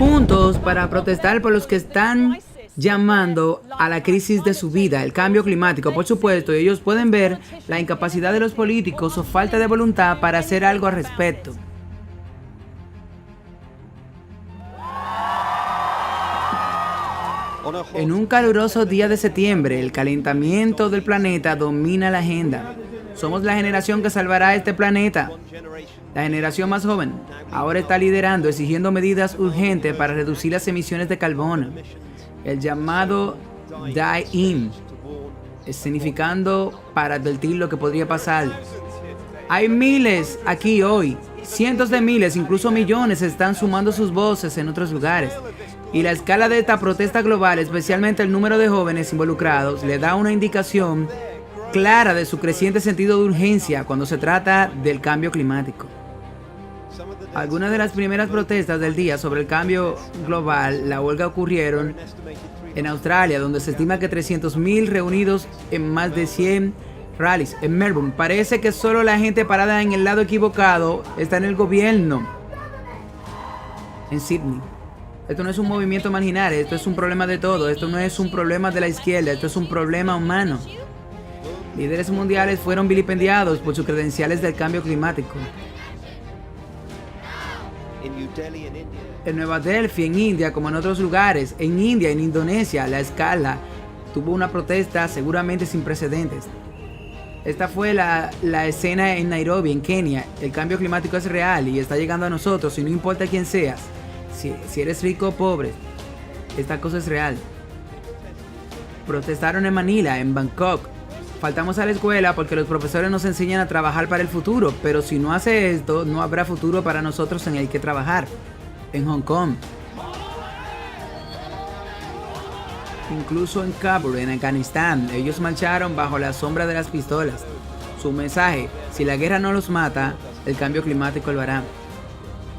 juntos para protestar por los que están llamando a la crisis de su vida, el cambio climático. Por supuesto, ellos pueden ver la incapacidad de los políticos o falta de voluntad para hacer algo al respecto. En un caluroso día de septiembre, el calentamiento del planeta domina la agenda. Somos la generación que salvará este planeta. La generación más joven ahora está liderando, exigiendo medidas urgentes para reducir las emisiones de carbono. El llamado Die In, significando para advertir lo que podría pasar. Hay miles aquí hoy, cientos de miles, incluso millones, están sumando sus voces en otros lugares. Y la escala de esta protesta global, especialmente el número de jóvenes involucrados, le da una indicación clara de su creciente sentido de urgencia cuando se trata del cambio climático. Algunas de las primeras protestas del día sobre el cambio global, la huelga, ocurrieron en Australia, donde se estima que 300,000 reunidos en más de 100 rallies. En Melbourne, parece que solo la gente parada en el lado equivocado está en el gobierno. En Sydney. Esto no es un movimiento marginal, esto es un problema de todo, esto no es un problema de la izquierda, esto es un problema humano. Líderes mundiales fueron vilipendiados por sus credenciales del cambio climático. En Nueva Delhi, en India, como en otros lugares, en India, en Indonesia, la escala tuvo una protesta seguramente sin precedentes. Esta fue la escena en Nairobi, en Kenia. El cambio climático es real y está llegando a nosotros, y no importa quién seas. Si eres rico o pobre, esta cosa es real. Protestaron en Manila, en Bangkok. Faltamos a la escuela porque los profesores nos enseñan a trabajar para el futuro, pero si no hace esto, no habrá futuro para nosotros en el que trabajar. En Hong Kong. Incluso en Kabul, en Afganistán, ellos marcharon bajo la sombra de las pistolas. Su mensaje: si la guerra no los mata, el cambio climático lo hará.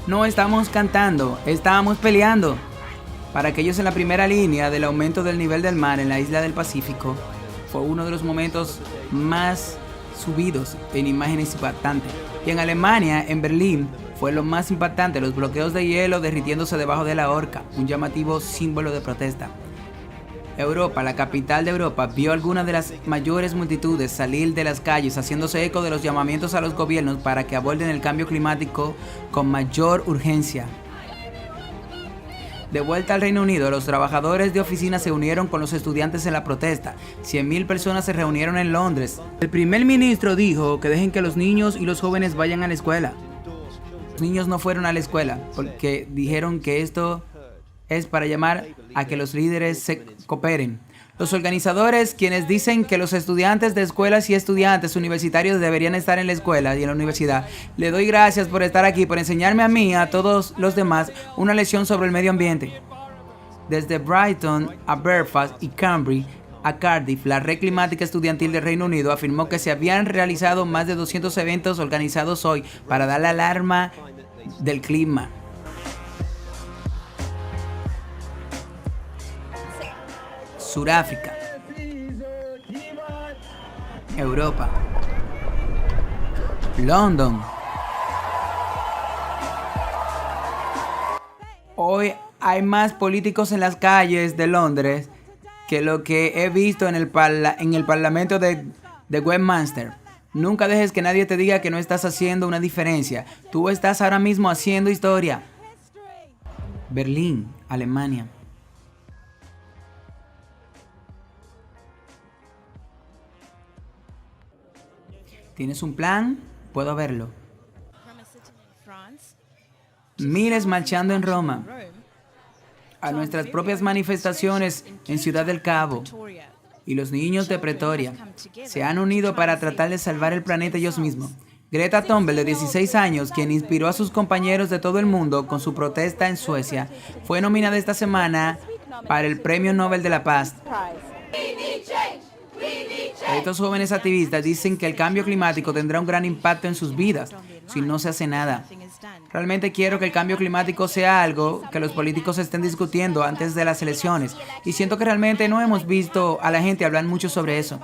No estamos cantando, estábamos peleando. Para aquellos en la primera línea del aumento del nivel del mar en la isla del Pacífico, fue uno de los momentos más subidos en imágenes impactantes. Y en Alemania, en Berlín, fue lo más impactante, los bloqueos de hielo derritiéndose debajo de la horca, un llamativo símbolo de protesta. Europa, la capital de Europa, vio algunas de las mayores multitudes salir de las calles, haciéndose eco de los llamamientos a los gobiernos para que aborden el cambio climático con mayor urgencia. De vuelta al Reino Unido, los trabajadores de oficinas se unieron con los estudiantes en la protesta. 100,000 personas se reunieron en Londres. El primer ministro dijo que dejen que los niños y los jóvenes vayan a la escuela. Los niños no fueron a la escuela porque dijeron que esto es para llamar a que los líderes se cooperen. Los organizadores, quienes dicen que los estudiantes de escuelas y estudiantes universitarios deberían estar en la escuela y en la universidad, le doy gracias por estar aquí, por enseñarme a mí y a todos los demás una lección sobre el medio ambiente. Desde Brighton a Belfast y Cambridge a Cardiff, la Red Climática Estudiantil del Reino Unido afirmó que se habían realizado más de 200 eventos organizados hoy para dar la alarma del clima. Sudáfrica, Europa, London. Hoy hay más políticos en las calles de Londres que lo que he visto en el Parlamento de Westminster. Nunca dejes que nadie te diga que no estás haciendo una diferencia. Tú estás ahora mismo haciendo historia. Berlín, Alemania. ¿Tienes un plan? Puedo verlo. Miles marchando en Roma. A nuestras propias manifestaciones en Ciudad del Cabo. Y los niños de Pretoria se han unido para tratar de salvar el planeta ellos mismos. Greta Thunberg, de 16 años, quien inspiró a sus compañeros de todo el mundo con su protesta en Suecia, fue nominada esta semana para el Premio Nobel de la Paz. Estos jóvenes activistas dicen que el cambio climático tendrá un gran impacto en sus vidas si no se hace nada. Realmente quiero que el cambio climático sea algo que los políticos estén discutiendo antes de las elecciones, y siento que realmente no hemos visto a la gente hablar mucho sobre eso.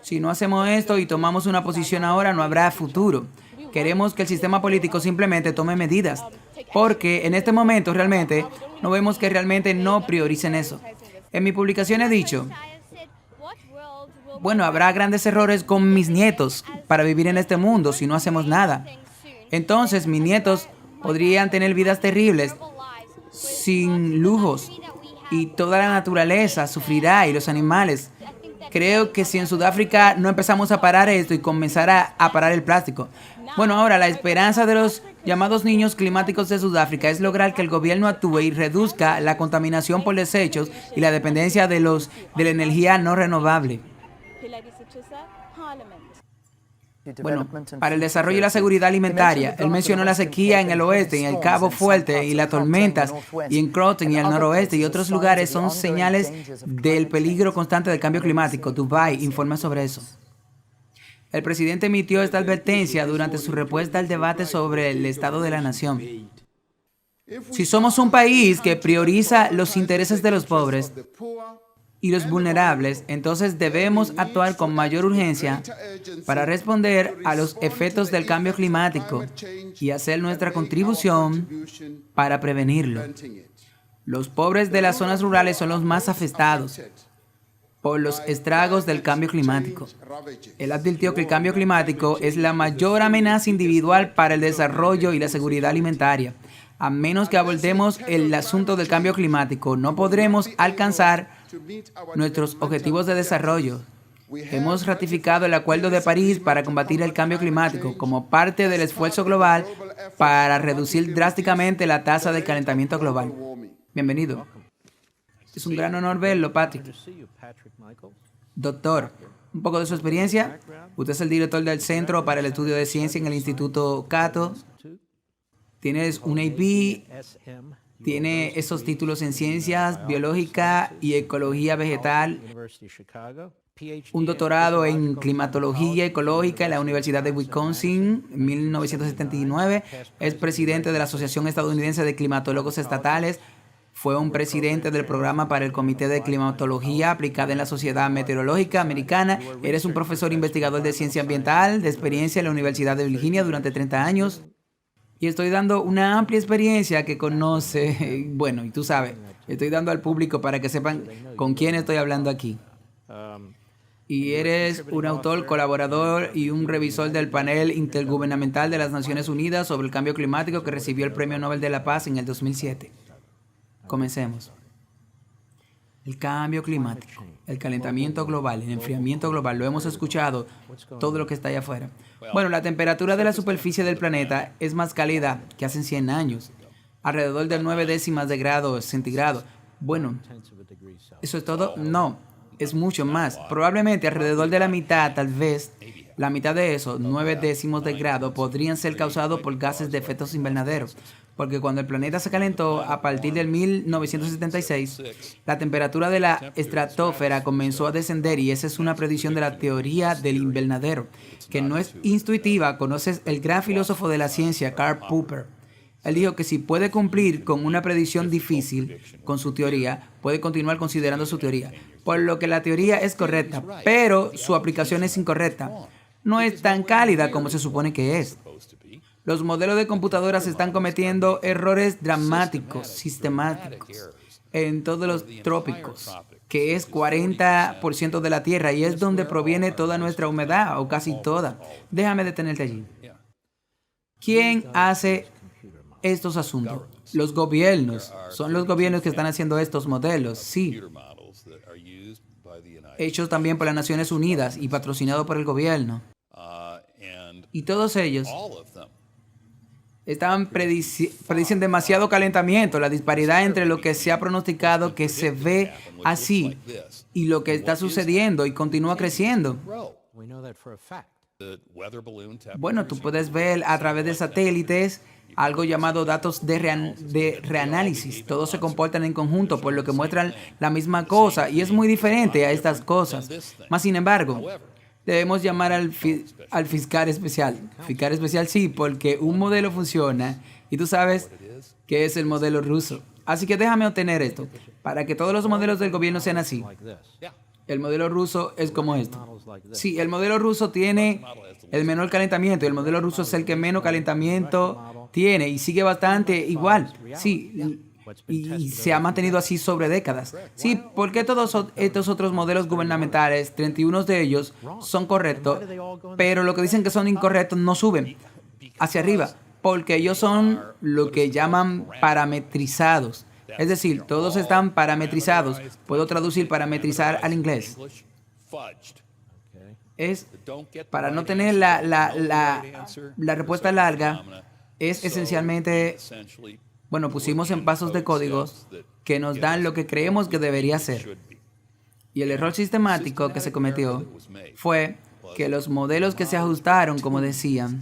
Si no hacemos esto y tomamos una posición ahora, no habrá futuro. Queremos que el sistema político simplemente tome medidas, porque en este momento realmente no vemos que realmente no prioricen eso. En mi publicación he dicho, bueno, habrá grandes errores con mis nietos para vivir en este mundo si no hacemos nada. Entonces, mis nietos podrían tener vidas terribles, sin lujos, y toda la naturaleza sufrirá y los animales. Creo que si en Sudáfrica no empezamos a parar esto y comenzar a parar el plástico. Bueno, ahora la esperanza de los llamados niños climáticos de Sudáfrica es lograr que el gobierno actúe y reduzca la contaminación por desechos y la dependencia de la energía no renovable. Bueno, para el desarrollo y la seguridad alimentaria, él mencionó la sequía en el oeste, en el Cabo Fuerte, y las tormentas, y en Croton y el noroeste, y otros lugares son señales del peligro constante del cambio climático. Dubái informa sobre eso. El presidente emitió esta advertencia durante su respuesta al debate sobre el estado de la nación. Si somos un país que prioriza los intereses de los pobres y los vulnerables, entonces debemos actuar con mayor urgencia para responder a los efectos del cambio climático y hacer nuestra contribución para prevenirlo. Los pobres de las zonas rurales son los más afectados por los estragos del cambio climático. Él advirtió que el cambio climático es la mayor amenaza individual para el desarrollo y la seguridad alimentaria. A menos que abordemos el asunto del cambio climático, no podremos alcanzar nuestros objetivos de desarrollo. Hemos ratificado el Acuerdo de París para combatir el cambio climático como parte del esfuerzo global para reducir drásticamente la tasa de calentamiento global. Bienvenido. Es un gran honor verlo, Patrick. Doctor, un poco de su experiencia. Usted es el director del Centro para el Estudio de Ciencia en el Instituto Cato. Tienes un AP, tiene esos títulos en Ciencias Biológica y Ecología Vegetal, un doctorado en Climatología Ecológica en la Universidad de Wisconsin en 1979, es presidente de la Asociación Estadounidense de Climatólogos Estatales, fue un presidente del programa para el Comité de Climatología aplicada en la Sociedad Meteorológica Americana, eres un profesor investigador de ciencia ambiental, de experiencia en la Universidad de Virginia durante 30 años. Y estoy dando una amplia experiencia que conoce, bueno, y tú sabes, estoy dando al público para que sepan con quién estoy hablando aquí. Y eres un autor, colaborador y un revisor del panel intergubernamental de las Naciones Unidas sobre el cambio climático que recibió el Premio Nobel de la Paz en el 2007. Comencemos. El cambio climático, el calentamiento global, el enfriamiento global, lo hemos escuchado, todo lo que está allá afuera. Bueno, la temperatura de la superficie del planeta es más cálida que hace 100 años, alrededor de 9 décimas de grado centígrado. Bueno, ¿eso es todo? No, es mucho más. Probablemente alrededor de la mitad, tal vez, la mitad de esos 9 décimos de grado podrían ser causados por gases de efecto invernadero. Porque cuando el planeta se calentó a partir del 1976, la temperatura de la estratosfera comenzó a descender y esa es una predicción de la teoría del invernadero, que no es intuitiva. Conoces el gran filósofo de la ciencia, Karl Popper. Él dijo que si puede cumplir con una predicción difícil con su teoría, puede continuar considerando su teoría. Por lo que la teoría es correcta, pero su aplicación es incorrecta. No es tan cálida como se supone que es. Los modelos de computadoras están cometiendo errores dramáticos, sistemáticos, en todos los trópicos, que es 40% de la Tierra y es donde proviene toda nuestra humedad, o casi toda. Déjame detenerte allí. ¿Quién hace estos asuntos? Los gobiernos. Son los gobiernos que están haciendo estos modelos, sí. Hechos también por las Naciones Unidas y patrocinados por el gobierno. Y todos ellos predicen demasiado calentamiento, la disparidad entre lo que se ha pronosticado que se ve así y lo que está sucediendo y continúa creciendo. Bueno, tú puedes ver a través de satélites algo llamado datos de reanálisis. Todos se comportan en conjunto, por lo que muestran la misma cosa y es muy diferente a estas cosas. Más sin embargo, debemos llamar al fiscal especial. Fiscal especial sí, porque un modelo funciona y tú sabes que es el modelo ruso. Así que déjame obtener esto, para que todos los modelos del gobierno sean así. El modelo ruso es como esto. Sí, el modelo ruso tiene el menor calentamiento y el modelo ruso es el que menos calentamiento tiene y sigue bastante igual. Sí, y se ha mantenido así sobre décadas. Sí, porque todos estos otros modelos gubernamentales, 31 de ellos, son correctos, pero lo que dicen que son incorrectos no suben hacia arriba, porque ellos son lo que llaman parametrizados. Es decir, todos están parametrizados. Puedo traducir parametrizar al inglés. Es, para no tener la respuesta larga, es esencialmente, bueno, pusimos en pasos de códigos que nos dan lo que creemos que debería ser. Y el error sistemático que se cometió fue que los modelos que se ajustaron, como decían,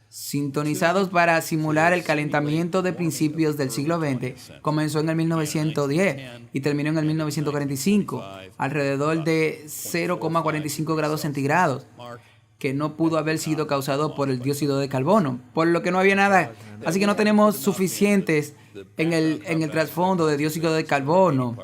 sintonizados para simular el calentamiento de principios del siglo XX, comenzó en el 1910 y terminó en el 1945, alrededor de 0,45 grados centígrados, que no pudo haber sido causado por el dióxido de carbono, por lo que no había nada. Así que no tenemos suficientes en el trasfondo de dióxido de carbono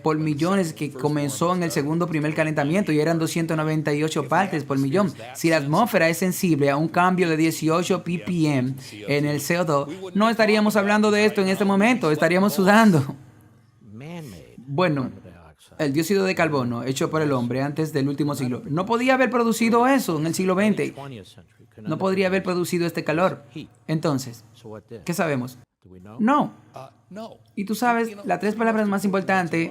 por millones que comenzó en el primer calentamiento y eran 298 partes por millón. Si la atmósfera es sensible a un cambio de 18 ppm en el CO2, no estaríamos hablando de esto en este momento, estaríamos sudando. Bueno, el dióxido de carbono hecho por el hombre antes del último siglo no podía haber producido eso en el siglo XX. No podría haber producido este calor. Entonces, ¿qué sabemos? No. Y tú sabes, las tres palabras más importantes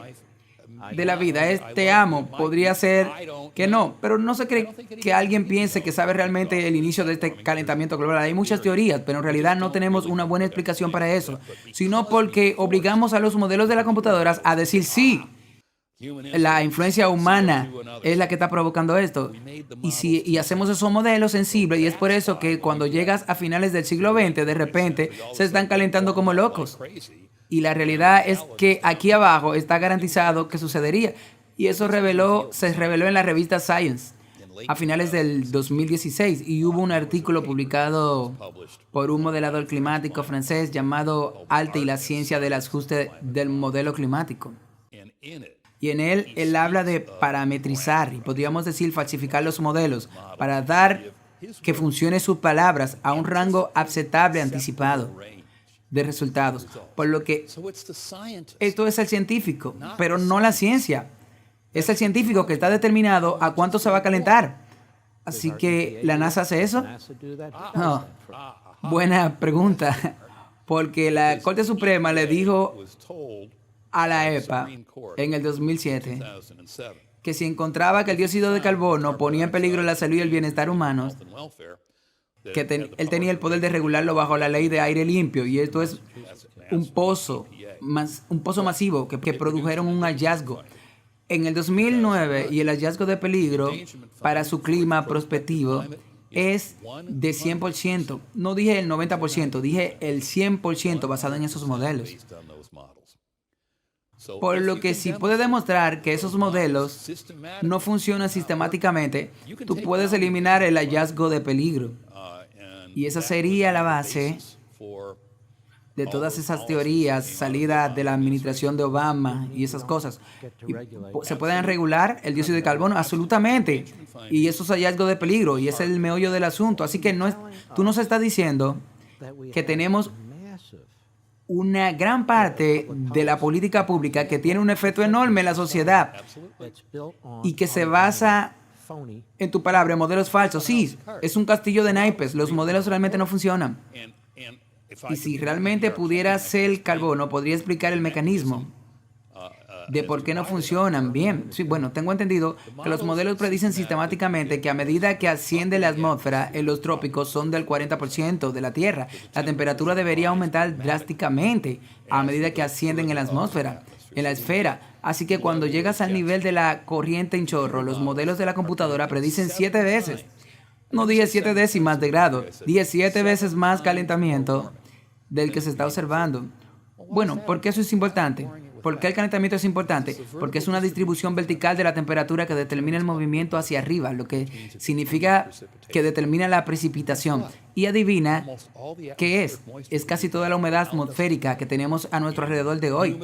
de la vida es te amo. Podría ser que no, pero no se cree que alguien piense que sabe realmente el inicio de este calentamiento global. Hay muchas teorías, pero en realidad no tenemos una buena explicación para eso, sino porque obligamos a los modelos de las computadoras a decir sí. La influencia humana es la que está provocando esto. Y hacemos esos modelos sensibles, y es por eso que cuando llegas a finales del siglo XX, de repente se están calentando como locos. Y la realidad es que aquí abajo está garantizado que sucedería. Y eso se reveló en la revista Science a finales del 2016. Y hubo un artículo publicado por un modelador climático francés llamado Alte y la ciencia del ajuste del modelo climático. Y en él habla de parametrizar, y podríamos decir falsificar los modelos, para dar que funcione sus palabras a un rango aceptable anticipado de resultados. Por lo que esto es el científico, pero no la ciencia. Es el científico que está determinado a cuánto se va a calentar. Así que, ¿la NASA hace eso? No. Buena pregunta. Porque la Corte Suprema le dijo a la EPA en el 2007 que si encontraba que el dióxido de carbono ponía en peligro la salud y el bienestar humanos, que él tenía el poder de regularlo bajo la ley de aire limpio, y esto es un pozo masivo que produjeron un hallazgo en el 2009, y el hallazgo de peligro para su clima prospectivo es de 100%. No dije el 90%, dije el 100% basado en esos modelos. Por lo que si puedes demostrar que esos modelos no funcionan sistemáticamente, tú puedes eliminar el hallazgo de peligro. Y esa sería la base de todas esas teorías salidas de la administración de Obama y esas cosas. ¿Se pueden regular el dióxido de carbono? Absolutamente. Y esos hallazgos de peligro, y ese es el meollo del asunto. Así que tú nos estás diciendo que tenemos una gran parte de la política pública que tiene un efecto enorme en la sociedad y que se basa, en tu palabra, en modelos falsos. Sí, es un castillo de naipes. Los modelos realmente no funcionan. Y si realmente pudiera ser el carbono, podría explicar el mecanismo de por qué no funcionan bien. Sí, bueno, tengo entendido que los modelos predicen sistemáticamente que a medida que asciende la atmósfera en los trópicos son del 40% de la Tierra, la temperatura debería aumentar drásticamente a medida que ascienden en la atmósfera, en la esfera. Así que cuando llegas al nivel de la corriente en chorro, los modelos de la computadora predicen 7 veces. No dije 7 décimas de grado, dije 7 veces más calentamiento del que se está observando. Bueno, ¿por qué eso es importante? ¿Por qué el calentamiento es importante? Porque es una distribución vertical de la temperatura que determina el movimiento hacia arriba, lo que significa que determina la precipitación. Y adivina qué es. Es casi toda la humedad atmosférica que tenemos a nuestro alrededor de hoy.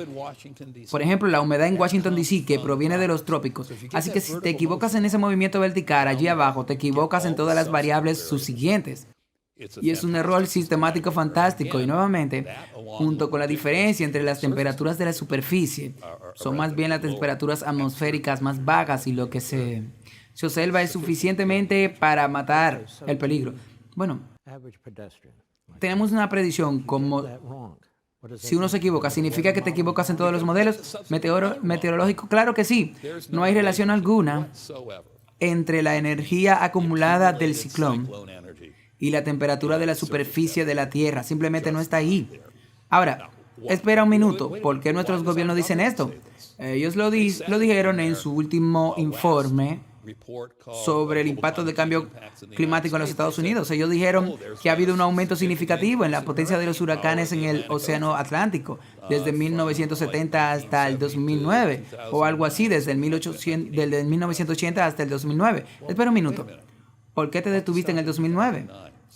Por ejemplo, la humedad en Washington, D.C., que proviene de los trópicos. Así que si te equivocas en ese movimiento vertical allí abajo, te equivocas en todas las variables subsiguientes. Y es un error sistemático fantástico. Y nuevamente, junto con la diferencia entre las temperaturas de la superficie, son más bien las temperaturas atmosféricas más bajas y lo que se observa es suficientemente para matar el peligro. Bueno, tenemos una predicción como si uno se equivoca, ¿significa que te equivocas en todos los modelos meteorológicos? Claro que sí. No hay relación alguna entre la energía acumulada del ciclón y la temperatura de la superficie de la Tierra. Simplemente no está ahí. Ahora, espera un minuto. ¿Por qué nuestros gobiernos dicen esto? Ellos lo dijeron en su último informe sobre el impacto del cambio climático en los Estados Unidos. Ellos dijeron que ha habido un aumento significativo en la potencia de los huracanes en el Océano Atlántico desde 1970 hasta el 2009, o algo así, desde 1980 hasta el 2009. Espera un minuto. ¿Por qué te detuviste en el 2009?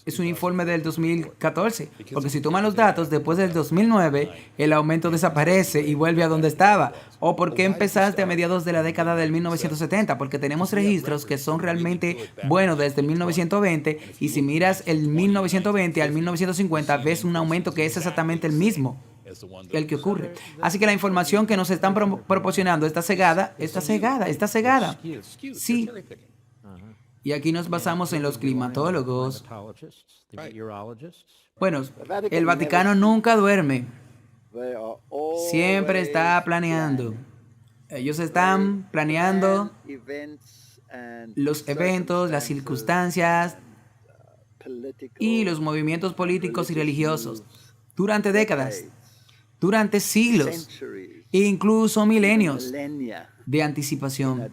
Es un informe del 2014, porque si toman los datos después del 2009, el aumento desaparece y vuelve a donde estaba. ¿O por qué empezaste a mediados de la década del 1970? Porque tenemos registros que son realmente buenos desde 1920, y si miras el 1920 al 1950, ves un aumento que es exactamente el mismo, el que ocurre. Así que la información que nos están proporcionando está cegada. Sí. Y aquí nos basamos en los climatólogos. Bueno, el Vaticano nunca duerme. Siempre está planeando. Ellos están planeando los eventos, las circunstancias y los movimientos políticos y religiosos durante décadas, durante siglos e incluso milenios de anticipación.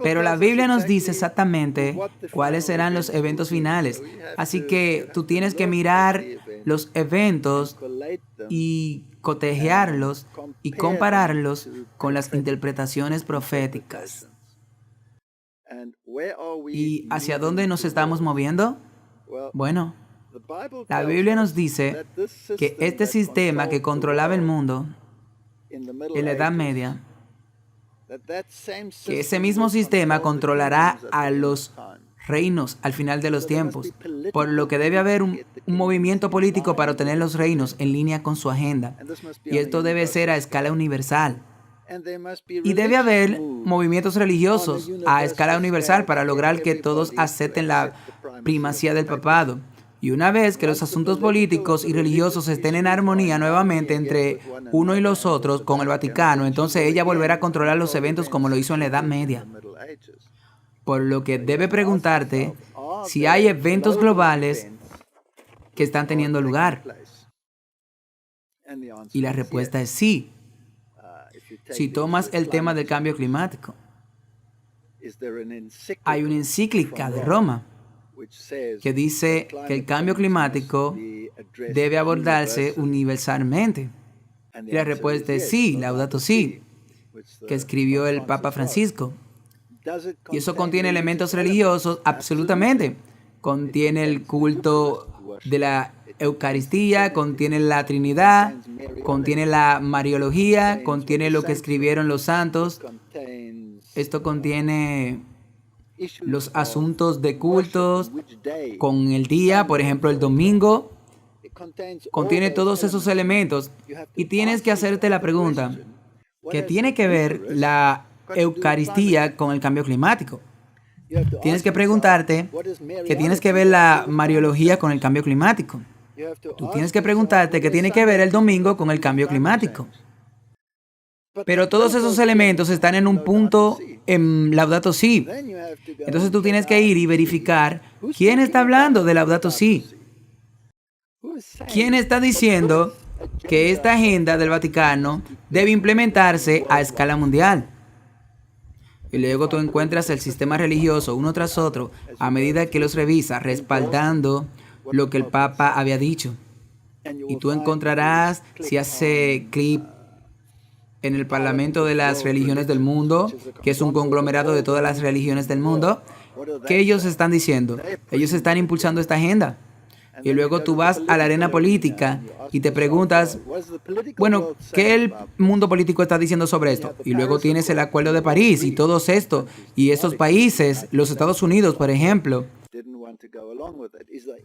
Pero la Biblia nos dice exactamente cuáles serán los eventos finales. Así que tú tienes que mirar los eventos y cotejarlos y compararlos con las interpretaciones proféticas. ¿Y hacia dónde nos estamos moviendo? Bueno, la Biblia nos dice que este sistema que controlaba el mundo en la Edad Media, que ese mismo sistema controlará a los reinos al final de los tiempos, por lo que debe haber un movimiento político para obtener los reinos en línea con su agenda. Y esto debe ser a escala universal. Y debe haber movimientos religiosos a escala universal para lograr que todos acepten la primacía del papado. Y una vez que los asuntos políticos y religiosos estén en armonía nuevamente entre uno y los otros con el Vaticano, entonces ella volverá a controlar los eventos como lo hizo en la Edad Media. Por lo que debe preguntarte si hay eventos globales que están teniendo lugar. Y la respuesta es sí. Si tomas el tema del cambio climático, hay una encíclica de Roma que dice que el cambio climático debe abordarse universalmente. Y la respuesta es sí, Laudato Si, que escribió el Papa Francisco. ¿Y eso contiene elementos religiosos? Absolutamente. Contiene el culto de la Eucaristía, contiene la Trinidad, contiene la Mariología, contiene lo que escribieron los santos. Esto contiene los asuntos de cultos con el día, por ejemplo, el domingo. Contiene todos esos elementos y tienes que hacerte la pregunta, ¿qué tiene que ver la Eucaristía con el cambio climático? Tienes que preguntarte, ¿qué tienes que ver la Mariología con el cambio climático? Tú tienes que preguntarte, ¿qué tiene que ver el domingo con el cambio climático? Pero todos esos elementos están en un punto en Laudato Si. Entonces tú tienes que ir y verificar quién está hablando de Laudato Si. ¿Quién está diciendo que esta agenda del Vaticano debe implementarse a escala mundial? Y luego tú encuentras el sistema religioso uno tras otro a medida que los revisas, respaldando lo que el Papa había dicho. Y tú encontrarás, si hace clic en el Parlamento de las Religiones del Mundo, que es un conglomerado de todas las religiones del mundo, ¿qué ellos están diciendo? Ellos están impulsando esta agenda. Y luego tú vas a la arena política y te preguntas, bueno, ¿qué el mundo político está diciendo sobre esto? Y luego tienes el Acuerdo de París y todo esto. Y esos países, los Estados Unidos, por ejemplo,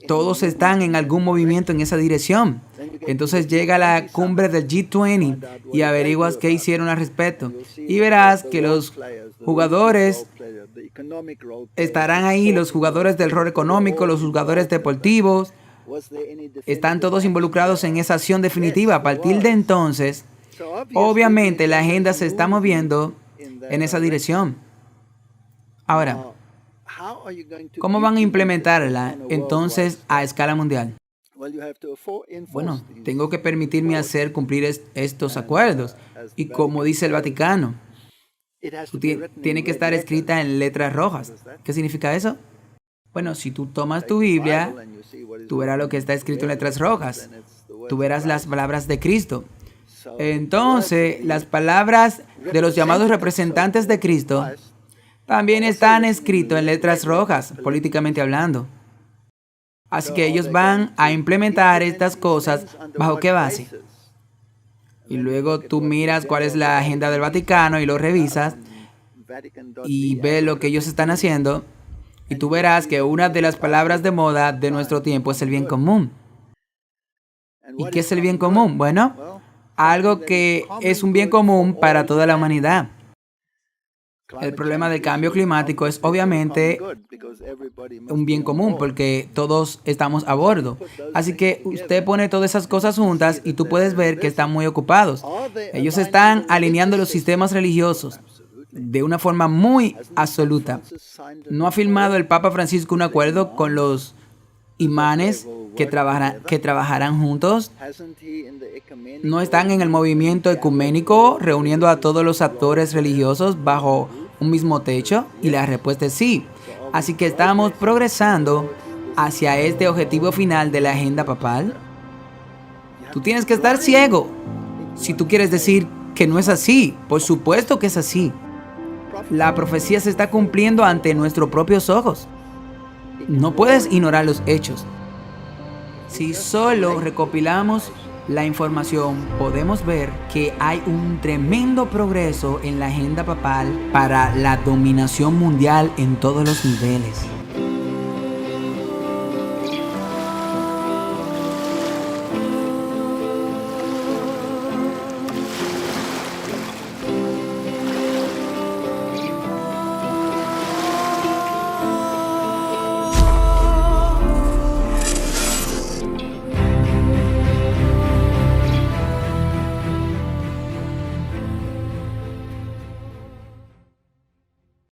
Todos están en algún movimiento en esa dirección. Entonces llega la cumbre del G20 y averiguas qué hicieron al respecto. Y verás que los jugadores estarán ahí, los jugadores del rol económico, los jugadores deportivos, están todos involucrados en esa acción definitiva. A partir de entonces, obviamente la agenda se está moviendo en esa dirección. Ahora, ¿cómo van a implementarla entonces a escala mundial? Bueno, tengo que permitirme hacer cumplir estos acuerdos. Y como dice el Vaticano, tiene que estar escrita en letras rojas. ¿Qué significa eso? Bueno, si tú tomas tu Biblia, tú verás lo que está escrito en letras rojas. Tú verás las palabras de Cristo. Entonces, las palabras de los llamados representantes de Cristo también están escritas en letras rojas, políticamente hablando. Así que ellos van a implementar estas cosas ¿bajo qué base? Y luego tú miras cuál es la agenda del Vaticano y lo revisas y ves lo que ellos están haciendo y tú verás que una de las palabras de moda de nuestro tiempo es el bien común. ¿Y qué es el bien común? Bueno, algo que es un bien común para toda la humanidad. El problema del cambio climático es obviamente un bien común porque todos estamos a bordo. Así que usted pone todas esas cosas juntas y tú puedes ver que están muy ocupados. Ellos están alineando los sistemas religiosos de una forma muy absoluta. ¿No ha firmado el Papa Francisco un acuerdo con los imanes que trabajarán juntos? ¿No están en el movimiento ecuménico reuniendo a todos los actores religiosos bajo un mismo techo? Y la respuesta es sí. Así que estamos progresando hacia este objetivo final de la agenda papal. Tú tienes que estar ciego si tú quieres decir que no es así. Por supuesto que es así. La profecía se está cumpliendo ante nuestros propios ojos. No puedes ignorar los hechos. Si solo recopilamos la información, podemos ver que hay un tremendo progreso en la agenda papal para la dominación mundial en todos los niveles.